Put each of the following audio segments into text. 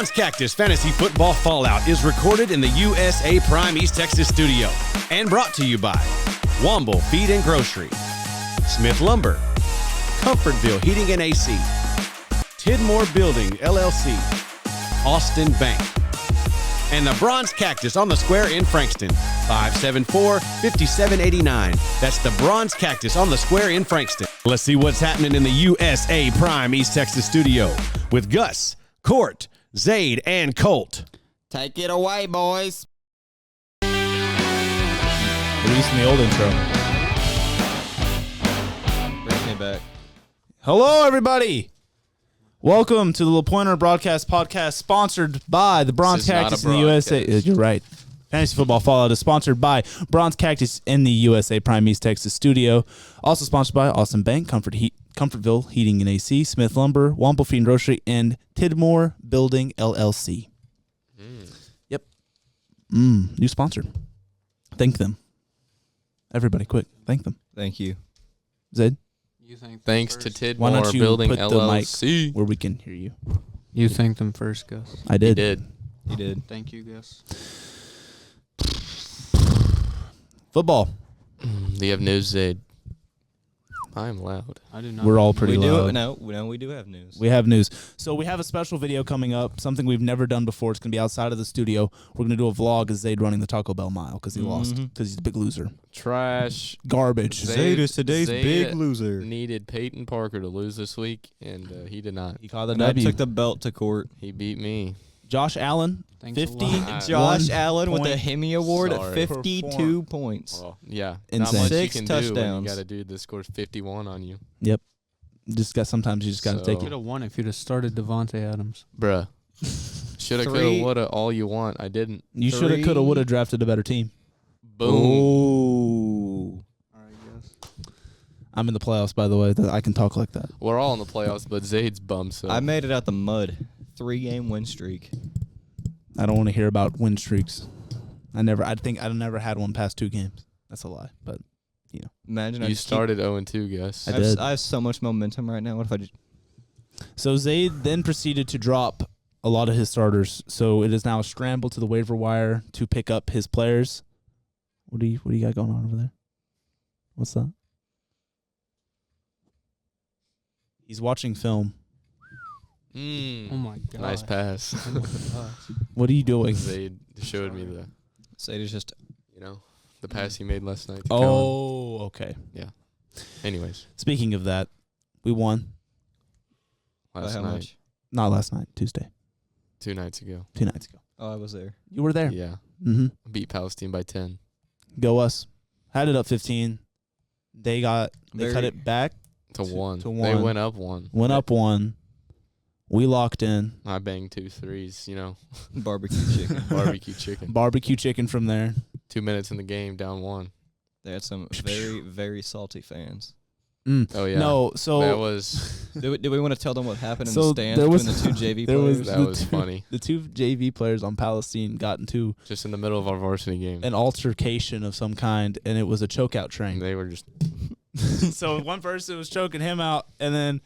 Bronze Cactus Fantasy Football Fallout is recorded in the USA Prime East Texas studio and brought to you by Womble Feed and Grocery, Smith Lumber, Comfortville Heating and AC, Tidmore Building LLC, Austin Bank, and the Bronze Cactus on the Square in Frankston, 574-5789. That's the Bronze Cactus on the Square in Frankston. Let's see what's happening in the USA Prime East Texas studio with Gus, Court, Zaid, and Colt. Take it away, boys. Releasing the old intro. Brings me back. Hello, everybody. Welcome to the LaPoynor Broadcast Podcast, sponsored by the Bronze Cactus in the USA. You're right. Fantasy Football Fallout is sponsored by Bronze Cactus in the USA Prime East Texas studio. Also sponsored by Austin Bank, Comfortville Heating and AC, Smith Lumber, Womble Feed and Grocery, and Tidmore Building LLC. Yep. New sponsor. Thank them. Everybody, quick. Thank them. Thank you. Zed? You thank Thanks them to first. Why Tidmore don't you Building put LLC. the mic where we can hear you? You thank them first, Gus. I He did. did. You did. Thank you, Gus. Football. Do you have news, Zaid? I'm loud. I do not. We're all pretty we loud. do. No, we do have news. We have news. So we have a special video coming up, something we've never done before. It's going to be outside of the studio. We're going to do a vlog of Zaid running the Taco Bell mile because he lost, because he's a big loser. Trash. Garbage. Zaid is today's Zaid big loser. Needed Peyton Parker to lose this week, and he did not. He caught the And I W. took the belt to court. He beat me. Josh Allen, Thanks a 50. lot. Josh 1 Allen with the point. Hemi Award Sorry. at 52 points. Well, yeah. Insane. Not much 6 you can do when touchdowns. you got a dude that scores 51 on you. Sometimes you just got to So- take Could it. have won if you'd have started Devontae Adams. Bruh. Shoulda, coulda, 3 woulda, all you want. I didn't. You should have, could have, would have drafted a better team. Boom. Ooh. All right, Gus. I'm in the playoffs, by the way. I can talk like that. We're all in the playoffs, but Zaid's bummed, so. I made it out the mud. 3-game win streak. I don't want to hear about win streaks. I never had one past 2 games. That's a lie, but Imagine You started 0-2, Gus. I did. I have so much momentum right now. What if I just... So Zaid then proceeded to drop a lot of his starters. So it is now a scramble to the waiver wire to pick up his players. What do you got going on over there? What's that? He's watching film. Oh my God. Nice pass. Oh my God. What are you doing? Zaid showed me the, Say it's just... the pass he made last night. To Oh, okay. Kellen. Anyways, Speaking of that, we won. last how night, much? Not last night, Tuesday. 2 nights ago. 2 nights ago. Oh, I was there. You were there. Yeah. Mm-hmm. Beat Palestine by 10. Go us. Had it up 15. They cut it back. To 1. to They 1. went up 1. Went up 1. We locked in. I banged 2 threes, Barbecue chicken. barbecue chicken. Barbecue chicken from there. 2 minutes in the game, down 1. They had some very, very salty fans. Oh, yeah. No, so That was Do we want to tell them what happened in So the stands there was- between the 2 JV there was- players? that the was two- funny. the 2 JV players on Palestine got into Just in the middle of our varsity game. an altercation of some kind, and it was a chokeout train. They were just So one person was choking him out, and then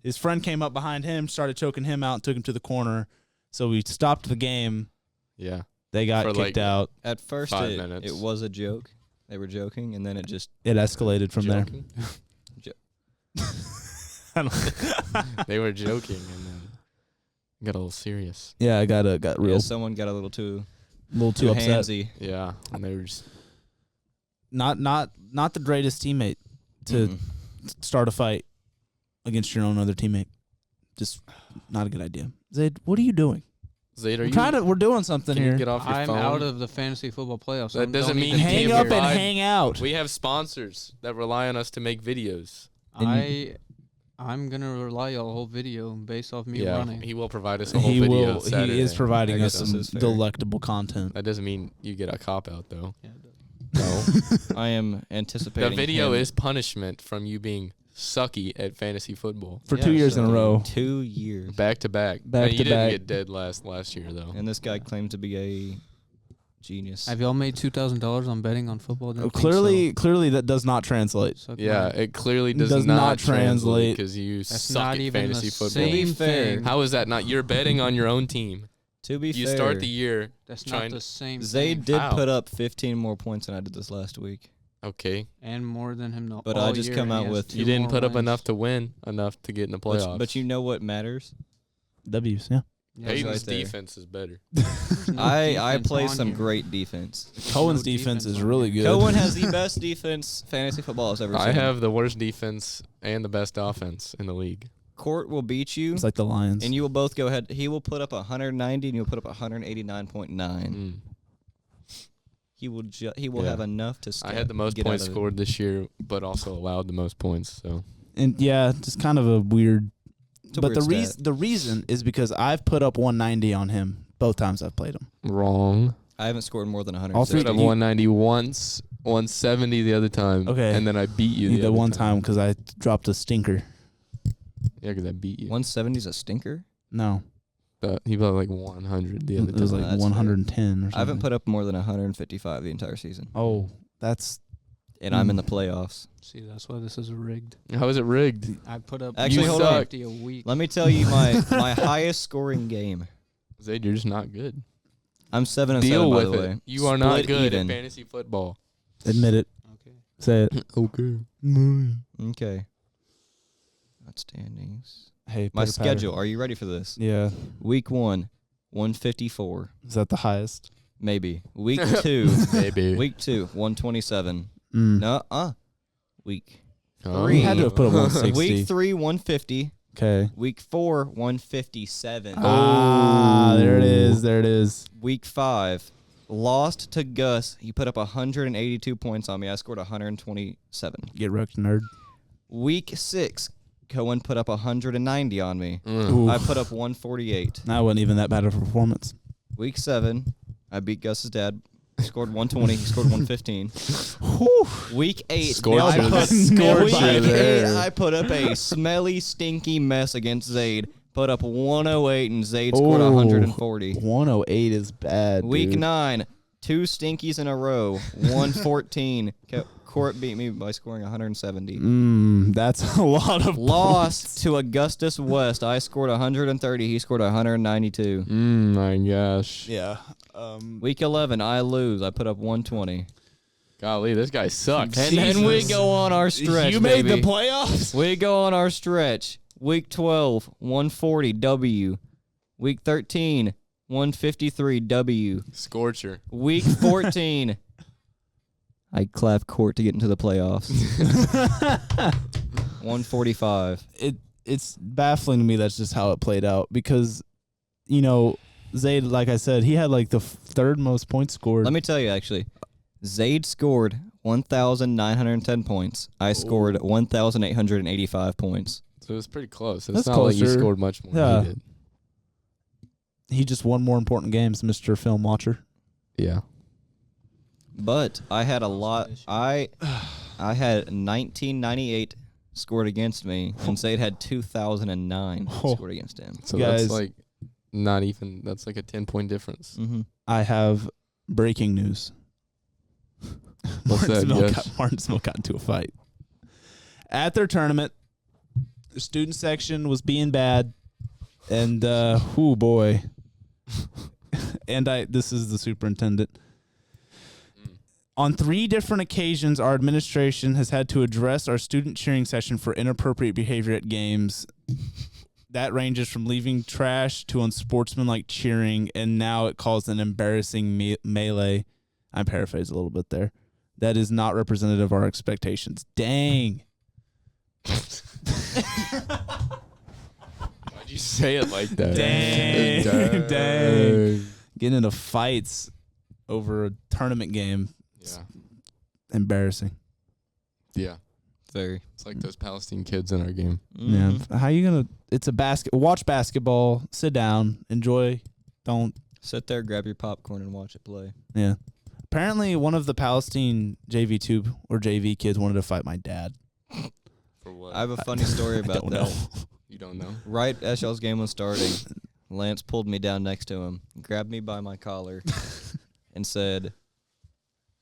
his friend came up behind him, started choking him out, and took him to the corner. So we stopped the game. yeah. They got For kicked like out. At first, 5 minutes. it was a joke. They were joking, and then it just... It escalated from Joking? there. They were joking and then got a little serious. Yeah, I got real, Yeah, someone got a little too upset. handsy. Yeah. And they were just Not the greatest teammate to Mm-mm. start a fight against your own other teammate. Just not a good idea. Zaid, what are you doing? Zaid, are We're doing something can here. you get off your I'm phone? out of the fantasy football playoffs. That doesn't don't mean even you Hang can't up and provide- hang out. We have sponsors that rely on us to make videos. I'm gonna rely on a whole video based off me Yeah, running. he will provide us a whole video. He is Saturday. providing I us guess this some is fair. delectable content. That doesn't mean you get a cop out though. Yeah, it does. No. I am The anticipating video him is punishment from you being sucky at fantasy football. For Yeah, 2 years in a so row. 2 years. Back to back. Back you to didn't back. get dead last year though. And this guy claimed to be a genius. Have y'all made $2,000 on betting on football? Don't think Clearly that does not translate. so. Suck Yeah, my- it clearly does, Does not not translate translate. because you That's suck not at even fantasy the football. same To be fair, thing. How is that not? You're betting on your own team. To be You fair, start the year That's not trying the same Zayd thing. did How? put up 15 more points than I did this last week. okay. And more than him. But all I just year, come and out he has with- 2 You didn't more put up wins. enough to win, enough to get in the playoffs. But you know what matters? W's, yeah. Yeah, Hayden's Hayden's right there. defense is better. there's no I defense play on some here. great defense. Cohen's No defense defense is on really here. good. Cohen has the best defense fantasy football has ever seen. I have the worst defense and the best offense in the league. Court will beat you, It's like the Lions. and you will both go ahead. He will put up 190, and you'll put up 189.9. He will Yeah. have enough to. I had the most get out points of it. scored this year, but also allowed the most points. So And yeah, just kind of a weird. It's a But weird stat. the reason is because I've put up 190 on him both times I've played him. wrong. I haven't scored more than All 160. three Put up you- 190 once, 170 the other time. Okay. And then I beat you The other one time because I dropped a stinker. Yeah, because I beat you. 170 is a stinker. No, He put up like 100 the other it was time. like That's 110 or something. I haven't put up more than 155 the entire season, Oh, that's and I'm in the playoffs. See, that's why this is rigged. How is it rigged? I put up Actually, hold on. 50 a week. Let me tell you my highest scoring game. Zayd, you're just not good. I'm 7-7 Deal by with the it. way. You are not Split good even. at fantasy football. admit it. Okay. Say it. Okay. Okay. Outstandings. Hey, My pitter-patter. schedule. Are you ready for this? Yeah, Week 1, 154. is that the highest? Maybe. Week 2. Maybe. Week 2, 127. Mm. No, Week Oh. three. You had to have put up 160. Week 3, 150. Okay. Week 4, 157. Ah, there it is. There it is. Week 5, lost to Gus. He put up 182 points on me. I scored 127. Get wrecked, nerd. Week 6, Cohen put up 190 on me. Ooh. I put up 148. That wasn't even that bad of a performance. Week 7, I beat Gus's dad. Scored 120. He scored 115. Week 8, Scorcher. Scorcher there. I put up a smelly, stinky mess against Zayd. Put up 108, and Zayd scored Oh. 140. 108 is bad. Week dude. 9, 2 stinkies in a row. 114. Court beat me by scoring 170. That's a lot of Lost to Augustus West. I scored 130. He scored 192. My gosh. Yeah. Week 11, I lose. I put up 120. Golly, this guy sucks. And then we go on our stretch, You made baby. the playoffs? We go on our stretch. Week 12, 140 W. Week 13, 153 W. Scorcher. Week 14, I clap Court to get into the playoffs. 145. It's baffling to me that's just how it played out because, you know, Zayd, like I said, he had like the third most points scored. Let me tell you, actually, Zayd scored 1,910 points. I scored 1,885 points. So it's pretty close. It's That's not like you closer. scored much more Yeah. than he did. He just won more important games, Mr. Film Watcher. Yeah. But I had a lot. I had 1998 scored against me, and Zayd had 2009 Oh. scored against him. So Guys. that's like not even, that's like a 10-point difference. Mm-hmm. I have breaking news. What's that, Gus? Martinsville got into a fight. At their tournament, the student section was being bad, and oh boy. And this is the superintendent. On 3 different occasions, our administration has had to address our student cheering session for inappropriate behavior at games. That ranges from leaving trash to unsportsmanlike cheering, and now it caused an embarrassing melee. I paraphrased a little bit there. That is not representative of our expectations. Dang. Why'd you say it like that? Dang. Dang. Getting into fights over a tournament game. Yeah. Embarrassing. Yeah. Very. It's like those Palestine kids in our game. Yeah. How you going to it's a watch basketball, sit down, enjoy, don't. Sit there, grab your popcorn, and watch it play. Yeah. Apparently one of the Palestine JV2 or JV kids wanted to fight my dad. For what? I have a funny story I about don't that. know. You don't know? Right as y'all's game was starting, Lance pulled me down next to him, grabbed me by my collar, and said,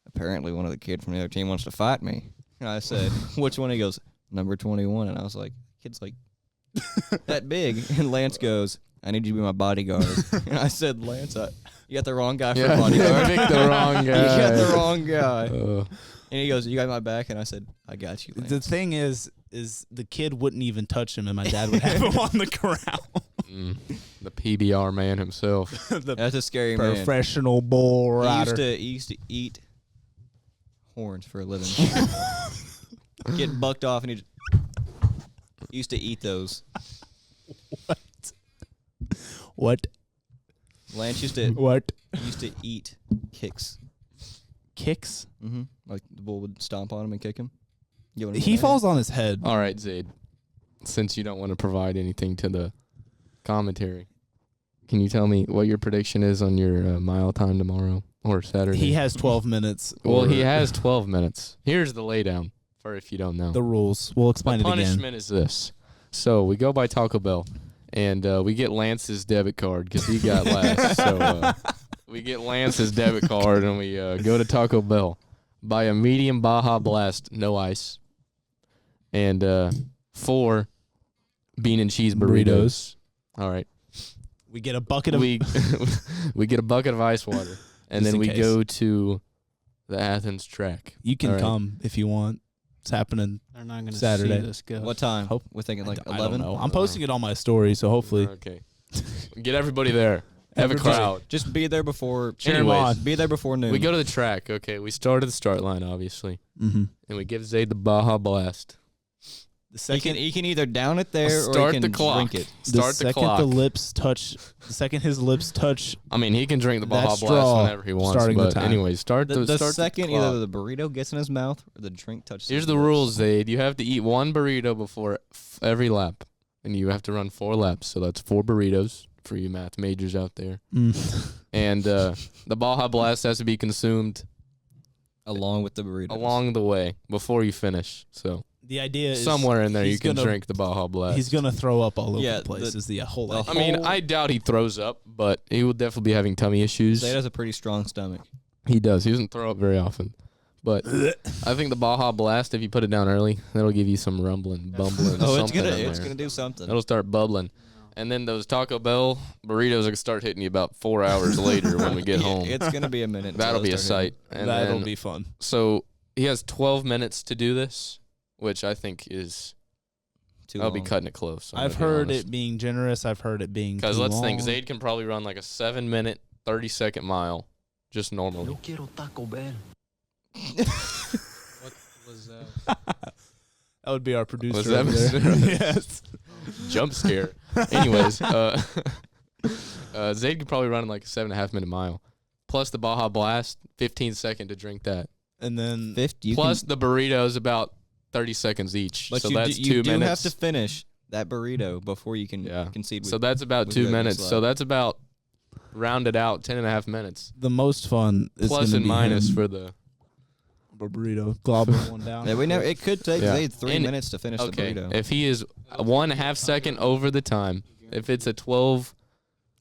apparently one of the kids from the other team wants to fight me. And I said, which one? He goes, number 21. And I was like, kid's like that big. And Lance goes, I need you to be my bodyguard. And I said, Lance, you got the wrong guy for Yeah, bodyguard. I picked the wrong guy. You got the wrong guy. Uh, And he goes, you got my back? And I said, I got you, Lance. The thing is the kid wouldn't even touch him, and my dad would have him on the ground. the PBR man himself. The That's a scary man. professional bull He rider. used to eat horns for a living. Get bucked off, and he used to eat those. What? Lance used to What? eat kicks. Kicks? Mm-hmm. Like the bull would stomp on him and kick him. He falls on his head. All right, Zaid. Since you don't want to provide anything to the commentary, can you tell me what your prediction is on your mile time tomorrow or Saturday? He has 12 minutes. Well, he has 12 minutes. Here's the laydown for if you don't know. The rules. We'll explain The it again. punishment is this. So we go by Taco Bell, and we get Lance's debit card because he got last. So we get Lance's debit card, and we go to Taco Bell, buy a medium Baja Blast, no ice, and 4 bean and cheese burritos. All right. We get a bucket of... We get a bucket of ice water, and Just then in we case. go to the Athens track. You can All right. come if you want. It's happening. They're not gonna Saturday. see this go. What time? Hope- We're thinking like I 11. don't know. I'm posting it on my story, so hopefully... Okay. Get everybody there. Have a Everybody. crowd. Just be there before. Cheer 'em Anyways, on. Be there before noon. We go to the track. Okay, we start at the start line, obviously, Mm-hmm. and we give Zayd the Baja Blast. The He can either down it there or Start he can the clock. drink it. Start the second clock. the second his lips touch, I mean, he can drink the That Baja straw Blast whenever he wants. starting the But time. anyway, start The start second the clock. either the burrito gets in his mouth or the drink touches. Here's his the lips. rules, Zayd. You have to eat 1 burrito before every lap, and you have to run 4 laps. So that's 4 burritos for you math majors out there. And the Baja Blast has to be consumed along with the burrito. along the way before you finish. So the idea is somewhere in there you he's can gonna- drink the Baja Blast. He's gonna throw up all over Yeah, the place. Is the whole the idea. I mean, I doubt he throws up, but he will definitely be having tummy issues. Zay has a pretty strong stomach. He does. He doesn't throw up very often. But I think the Baja Blast, if you put it down early, that'll give you some rumbling, bumbling, Oh, something in it's there. gonna do something. It'll start bubbling. And then those Taco Bell burritos are going to start hitting you about 4 hours later when we get Yeah, home. It's gonna be a minute. until That'll they be a start sight. And That'll then- be fun. So he has 12 minutes to do this, which I think is, hitting. I'll Too be long. cutting it close. I've heard it being generous. I've heard it being Because too let's think, long. Zayd can probably run like a 7-minute, 30-second mile just normally. What was that? That would be our producer. Was that over there. Mr. Yes. Jump scare. Anyways, Zayd could probably run like a 7.5-minute mile. Plus the Baja Blast, 15 seconds to drink that. And then 50. You Plus can, the burritos about 30 seconds each. but so you that's do, 2 you do have minutes. to finish that burrito before you can Yeah. concede. So With, that's about with 2 regular minutes. slab. So that's about rounded out 10.5 minutes. the most fun is Plus gonna and be minus him, for the. a burrito globbling one down. yeah, we never. It could take Yeah. Zay 3 And- minutes to finish Okay. the burrito. If he is 1/2 second over the time, if it's a 12,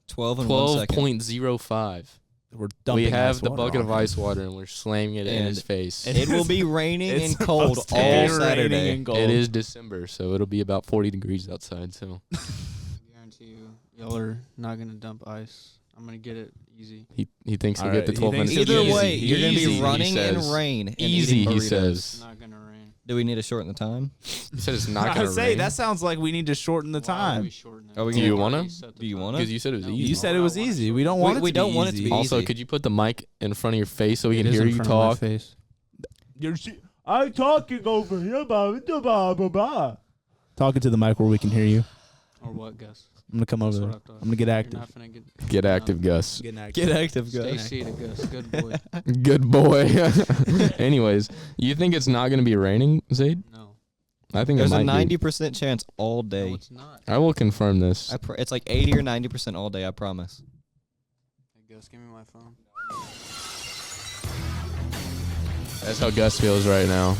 12 and 1 second. 12.05, We're dumping we have ice the water bucket on of him. ice water and we're slamming it in And- his face. and- It will be raining It's and cold supposed to all be raining Saturday. and cold. It is December, so it'll be about 40 degrees outside. So I guarantee you, y'all are not gonna dump ice. I'm gonna get it easy. he thinks he'll All get the right, he 12 thinks minutes. Either Easy. way, you're going to Easy, be he running in says. rain. And Easy, eating he burritos. says. It's not gonna rain. Do we need to shorten the time? He said it's not I going to say rain. that sounds like we need to shorten the Why are we time. shortening it? Are we Do gonna- you wanna? Do you want Because to? you said it was No. easy. You said it was easy. We don't We- want it to we be don't want it to easy. be Also, easy. could you put the mic in front of your face so we can It is hear in you front of my talk? face. I'm talking over here, blah, blah, blah, blah. Talking to the mic where we can hear you. Or what, Gus? I'm gonna come over That's there. what I thought. I'm gonna get You're active. not finna get Get active, Gus. Getting active. Get active, Stay guys. seated, Gus. Good boy. Good boy. Anyways, you think it's not going to be raining, Zayd? No. I think There's it a might be. 90% chance all No, day. it's not. I will confirm this. It's like 80 or 90% all day, I promise. Hey, Gus, give me my phone. That's how Gus feels right now.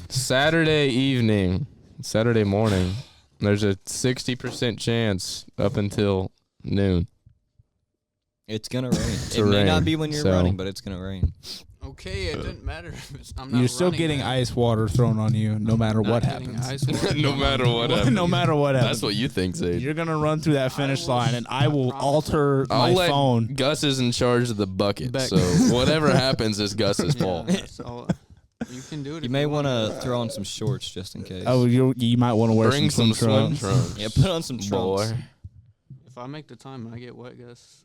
Saturday evening, Saturday morning, there's a 60% chance up until noon. It's going to rain. To It may rain, not be when you're so- running, but it's going to rain. Okay, it didn't matter. I'm not You're still running getting that. ice water thrown on you, no matter Not what getting happens. ice water No thrown matter on me. what happens. No matter what happens. That's what you think, Zayd. You're gonna run through that finish will line, and I will promise. alter I'll my let phone. Gus is in charge of the bucket, Back- so whatever happens is Gus's Yeah, fault. that's all. You can do it. You if may want want to throw on some shorts just in case. Oh, you might want to wear Bring some some swim trunks. trunks. Yeah, put on some trunks. Boy. If I make the time and I get wet, Gus,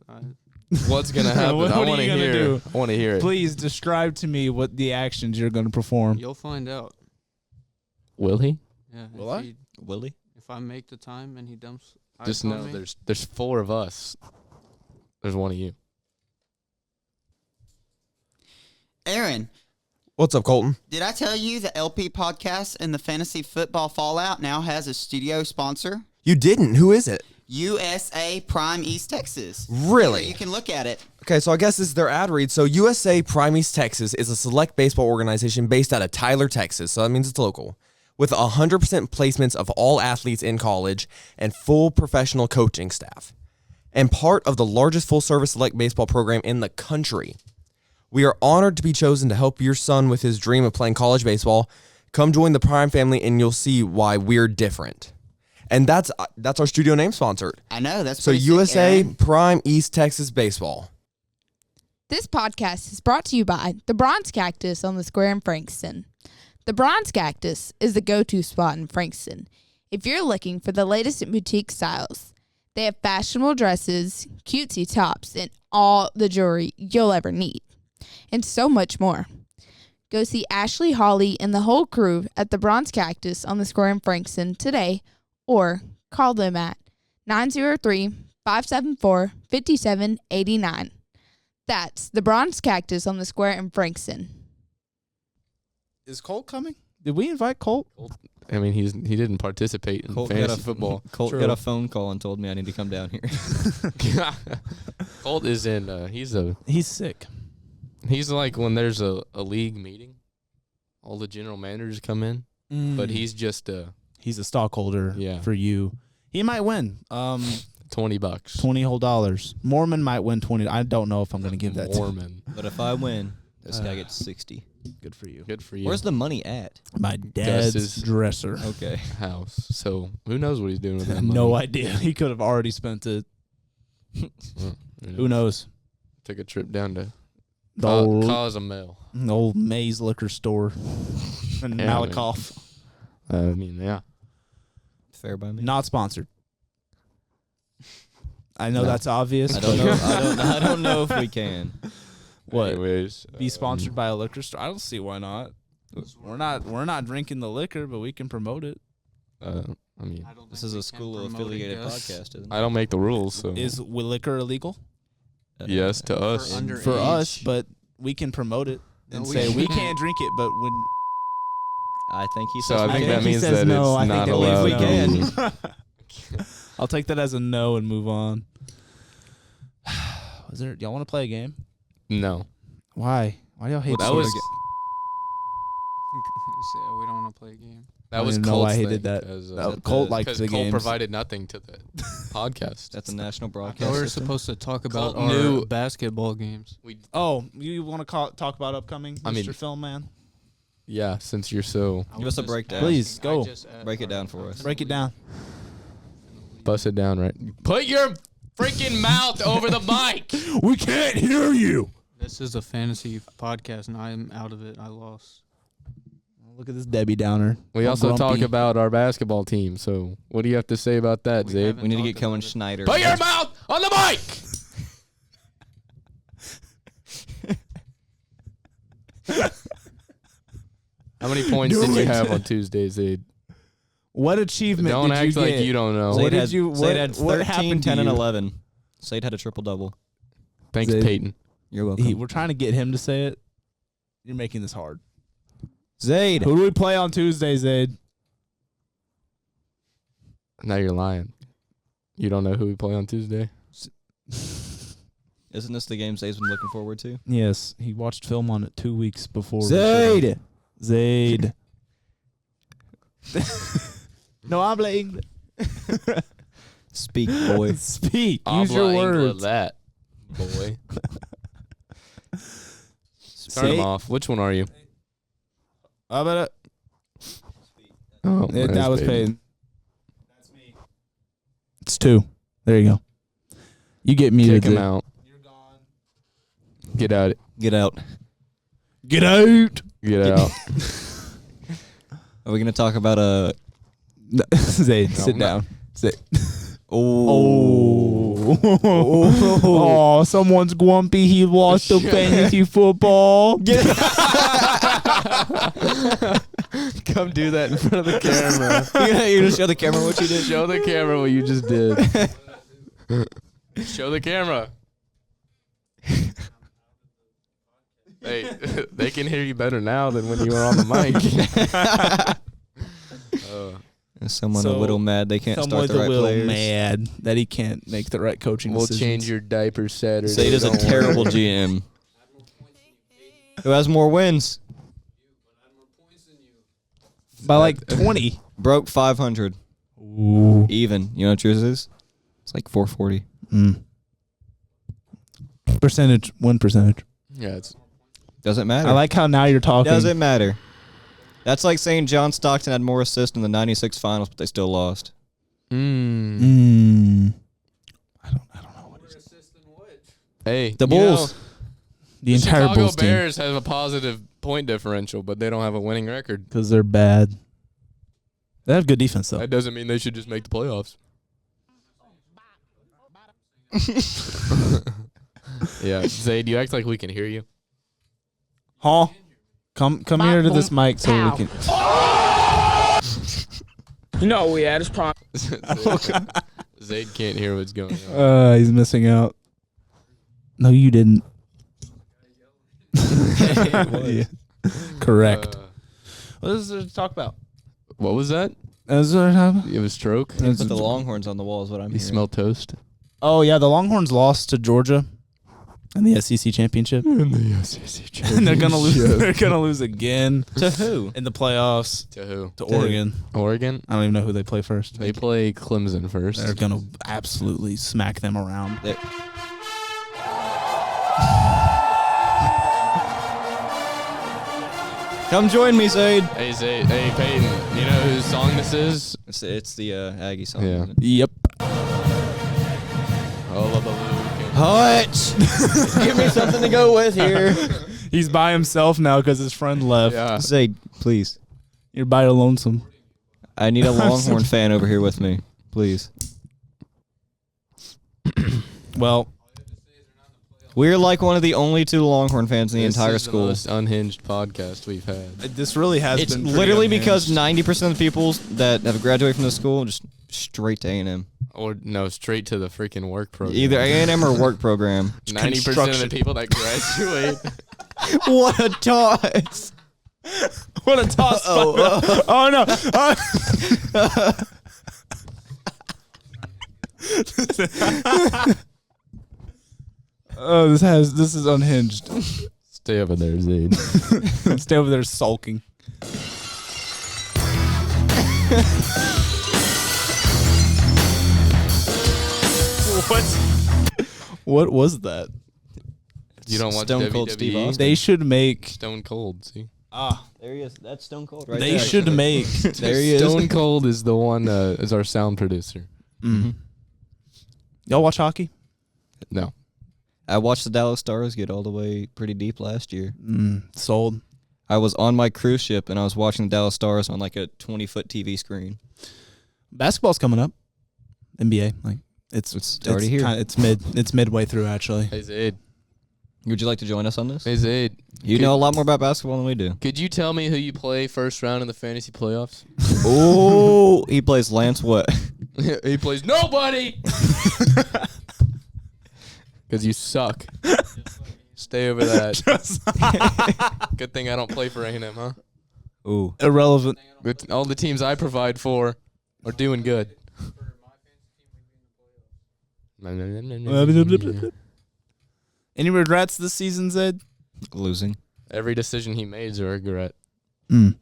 What's gonna happen? What I are want to you gonna hear. do? I want to hear it. Please describe to me what the actions you're gonna perform. you'll find out. Will he? Yeah. Will I? Willie? If I make the time and he dumps ice Just on know me, there's 4 of us. There's one of you. Aaron, What's up, Colton? did I tell you the LP podcast and the Fantasy Football Fallout now has a studio sponsor? You didn't. Who is it? USA Prime East Texas. Really? Here, you can look at it. Okay, so I guess this is their ad read. So USA Prime East Texas is a select baseball organization based out of Tyler, Texas. So that means it's local. With 100% placements of all athletes in college and full professional coaching staff. And part of the largest full-service select baseball program in the country. We are honored to be chosen to help your son with his dream of playing college baseball. Come join the Prime family and you'll see why we're different. And that's our studio name sponsored. I know, that's So pretty sick, USA Aaron. Prime East Texas Baseball. This podcast is brought to you by the Bronze Cactus on the Square in Frankston. The Bronze Cactus is the go-to spot in Frankston if you're looking for the latest in boutique styles. They have fashionable dresses, cutesy tops, and all the jewelry you'll ever need, and so much more. Go see Ashley, Holly, and the whole crew at the Bronze Cactus on the Square in Frankston today, or call them at 903-574-5789. That's the Bronze Cactus on the Square in Frankston. Is Colt coming? Did we invite Colt? I mean, he didn't participate in fantasy football. Colt True. got a phone call and told me I need to come down here. Colt is in. He's sick. He's like when there's a league meeting, all the general managers come in, but he's just He's a stockholder Yeah. for you. He might win. $20. $20 whole dollars. Mormon might win 20. I don't know if I'm going to give that to Mormon. But if I win, this guy gets 60. Good for you. Good for you. Where's the money at? My dad's Gus's- dresser. Okay. house? So who knows what he's doing with that No money? idea. He could have already spent it. Well, Who knows? Took a trip down to The old, Cozumel. the old Maze liquor store in Yeah, Malakoff. I mean, yeah. Fair by me. Not sponsored. I know No. that's obvious. I don't know. I don't know if we can. What? Anyways, Be sponsored by a liquor store? I don't see why not. We're not drinking the liquor, but we can promote it. I mean, I don't This think is we a can school promote it, affiliated Gus. podcast, isn't it? I don't make the rules, so Is liquor illegal? yes to us. under- For us, Underage. but we can promote it and No, we say we can't. can't drink it, but when I think he So says I we think can. that he means says that no, I it's think not it means allowed. we no. can. I'll take that as a no and move on. Was there? Y'all want to play a game? No. Why? Why do y'all hate? That so was much? Yeah, we don't want to play a game. I that don't was even know why Colt's he thing, did that. because, Colt liked because the Colt games. provided nothing to the podcast. That's a national I broadcast. thought we were system. supposed to talk about Colt our knew- basketball games. We Oh, you want to talk about upcoming, I mean- Mr. Film Man? yeah, since you're so Give us a breakdown. Please, go. Break it down for us. Break it down. bust it down, right? Put your freaking mouth over the mic. We can't hear you. This is a fantasy podcast, and I'm out of it. I lost. Look at this Debbie Downer. We All also talk grumpy. about our basketball team. So what do you have to say about that, We Zayd? haven't We need to get talked Cohen about it. Schneider. Put your mouth on the mic. How many points Do did you it. have on Tuesday, Zayd? What achievement Don't did act you like get? you don't know. What Zayd did had, you- Zayd what- had what 13, happened to 10, and you? 11. Zayd had a triple-double. Thanks, Zayd. Peyton. You're welcome. We're trying to get him to say it. You're making this hard. Zayd. Who do we play on Tuesday, Zayd? Now you're lying. You don't know who we play on Tuesday? Isn't this the game Zayd's been looking forward to? Yes, he watched film on it 2 weeks before. Zayd. Zayd. No habla English. Speak, boy. Speak. Use Habla your Ingla words. that, boy. Turn them off. Which one are you? How about it? Oh, That was paid. That's me. It's 2. There you go. You get muted. Kick him out. You're gone. Get out. Get out. Get out. Get out. Are we gonna talk about Zay, No, sit I'm down. Sit. Oh. Oh, someone's grumpy. He lost the fantasy football. Come do that in front of the camera. You're gonna show the camera what you did? Show the camera what you just did. Show the camera. Hey, they can hear you better now than when you were on the mic. Is someone a little mad they can't start the right players? Mad that he can't make the right coaching We'll decisions. change your diaper Saturday. Zade is a don't terrible worry. GM. Who has more wins? by like 20. Broke 500. Ooh. Even. You know what yours is? It's like 440. Percentage, 1%. Yeah, it's Doesn't matter. I like how now you're talking. Doesn't matter. That's like saying John Stockton had more assists in the 96 finals, but they still lost. I don't know what it is. Hey, The Bulls. The entire Chicago Bulls team. Bears have a positive point differential, but they don't have a winning record. Because they're bad. They have good defense, though. That doesn't mean they should just make the playoffs. Yeah, Zayd, you act like we can hear you. Huh? Come here to this mic so we can. You know we had his prime. Zayd can't hear what's going on. He's missing out. No, you didn't. Yeah. Correct. What is there to talk about? What was that? Is there It was stroke. Put the Longhorns on the wall is what I'm You hearing. smell toast. Oh yeah, the Longhorns lost to Georgia in the SEC championship. In the SEC And they're gonna lose. They're gonna lose again To who? in the playoffs To who? to Oregon. Oregon. I don't even know who they play first. They play Clemson first. They're gonna absolutely smack them around. Come join me, Zayd. Hey, Zayd. Hey, Peyton. You know whose song this is? It's the Aggie song. Yeah. Isn't it? Yep. Hutch! Give me something to go with here. He's by himself now because his friend left. Yeah. Zayd, please. You're by your lonesome. I need a Longhorn fan over here with me. Please. Well, We're like one of the only 2 Longhorn fans in the This entire is school. the most unhinged podcast we've had. this really has It's been pretty literally unhinged. because 90% of the people that have graduated from the school just straight to A&M. Or no, straight to the freaking work program. Either A&M or work program. 90% of construction. the people that graduate. What a toss! What a toss! Oh no! Oh, this is unhinged. Stay over there, Zayd. Stay over there sulking. What was that? You don't watch Stone WWE? Cold Steve Austin. They should make. Stone Cold, see? There he is. That's Stone Cold right They there. should make. There he is. Stone Cold is the one, is our sound producer. Y'all watch hockey? No. I watched the Dallas Stars get all the way pretty deep last year. Sold. I was on my cruise ship and I was watching the Dallas Stars on like a 20-foot TV screen. Basketball's coming up. NBA, like It's already here. It's midway through actually. Hey, Zayd. Would you like to join us on this? Hey, Zayd. You know a lot more about basketball than we do. Could you tell me who you play first round in the fantasy playoffs? Oh, he plays Lance what? He plays nobody! Because you suck. Stay over that. Good thing I don't play for A&M, huh? Ooh. Irrelevant. All the teams I provide for are doing good. Any regrets this season, Zed? Losing. Every decision he made is a regret. How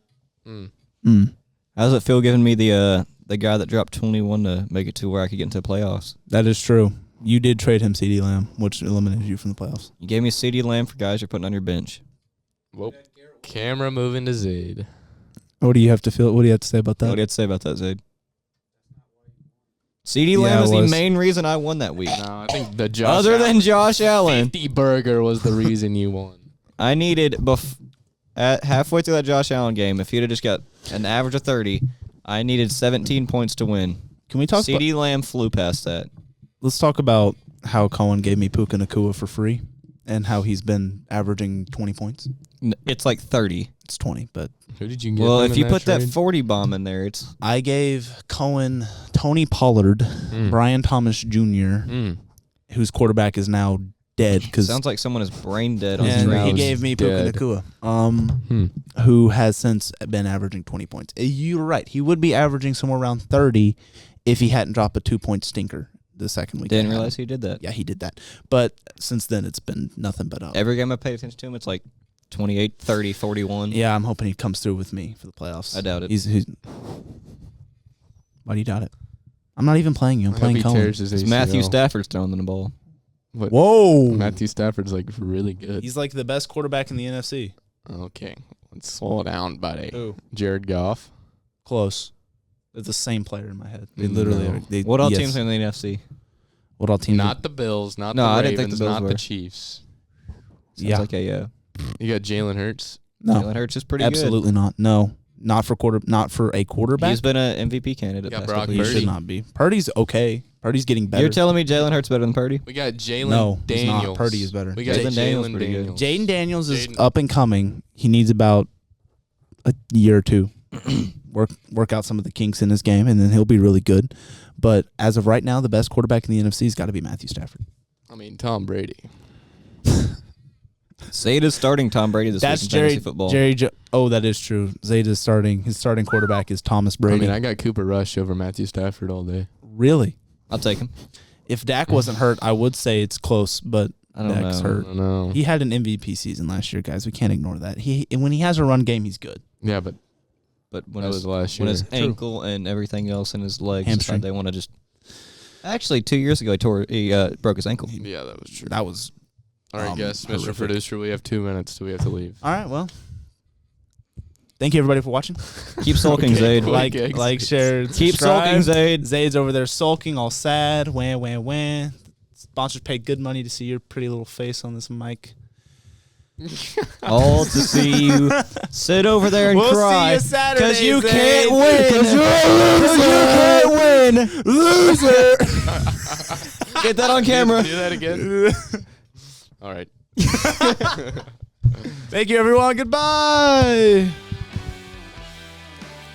does it feel giving me the guy that dropped 21 to make it to where I could get into the playoffs? That is true. You did trade him CeeDee Lamb, which eliminated you from the playoffs. You gave me CeeDee Lamb for guys you're putting on your bench. Whoa. Camera moving to Zaid. What do you have to feel? What do you have to say about that? What do you have to say about that, Zaid? CeeDee Yeah, Lamb it is the was. main reason I won that week. No, I think the Josh Other than Josh Allen. 50 burger was the reason you won. I needed, at halfway through that Josh Allen game, if he'd have just got an average of 30, I needed 17 points to win. Can we talk about... CeeDee Lamb flew past that. Let's talk about how Cohen gave me Puka Nacua for free and how he's been averaging 20 points. It's like 30. It's 20, but... Who did you get? Well, him if in you put that trade? 40 bomb in there, it's... I gave Cohen Tony Pollard, Brian Thomas Jr., whose quarterback is now dead. Cause sounds like someone is brain dead on and his he route. gave me Puka dead. Nacua, who has since been averaging 20 points. You're right. He would be averaging somewhere around 30 if he hadn't dropped a 2-point stinker the second week. Didn't realize he did that. Yeah, he did that. But since then, it's been nothing but up. Every game I paid attention to him, it's like 28, 30, 41. Yeah, I'm hoping he comes through with me for the playoffs. I doubt it. He's why do you doubt it? I'm not even playing you. I'm I hope playing he Cohen. tears his It's ACL. Matthew Stafford's throwing the ball. What? Whoa. Matthew Stafford's like really good. He's like the best quarterback in the NFC. Okay, let's slow down, buddy. Who? Jared Goff. Close. They're the same player in my head. They literally No. are. They, What all yes. teams are in the NFC? What all teams? Not the Bills, not No, the I Ravens, didn't think the Bills not were. the Chiefs. Sounds Yeah. like a You got Jalen Hurts. No, Jalen Hurts is pretty absolutely not. No, not for a good. quarterback. He's been an MVP candidate. Got past Brock couple He years. Purdy. should not be. Purdy's okay. Purdy's getting better. You're telling me Jalen Hurts better than Purdy? We got Jalen No, he's not. Daniels. Purdy is better. We got Jalen Daniels Jalen pretty good. Daniels. Jaden Daniels is Jaden- up and coming. He needs about a year or two. work out some of the kinks in his game, and then he'll be really good. But as of right now, the best quarterback in the NFC has got to be Matthew Stafford. I mean, Tom Brady. Zayd is starting Tom Brady this That's week in Jerry. fantasy football. Oh, that is true. Zayda's starting. His starting quarterback is Thomas Brady. I mean, I got Cooper Rush over Matthew Stafford all day. Really? I'll take him. If Dak wasn't hurt, I would say it's close, but I don't Dak's know. hurt. I don't know. He had an MVP season last year, guys. We can't ignore that. When he has a run game, he's good. Yeah, but But when That his, was last when year. his True. ankle and everything else in his legs Hamstring. decide they want to just... Actually, 2 years ago, he broke his ankle. yeah, that was true. That was All right, guess, Mr. horrific. Producer, we have 2 minutes till we have to leave. all right. Well, thank you everybody for watching. Keep sulking, Okay, Zayd. quick. Like, share, Keep subscribe. sulking, Zayd. Zayd's over there sulking, all sad. Wah. Sponsors paid good money to see your pretty little face on this mic. All to see you sit over there and We'll see cry you Saturday, because you Zayd. can't win. 'Cause you're a you can't win. Loser. Get that on camera. Do that again. All right. Thank you, everyone. Goodbye.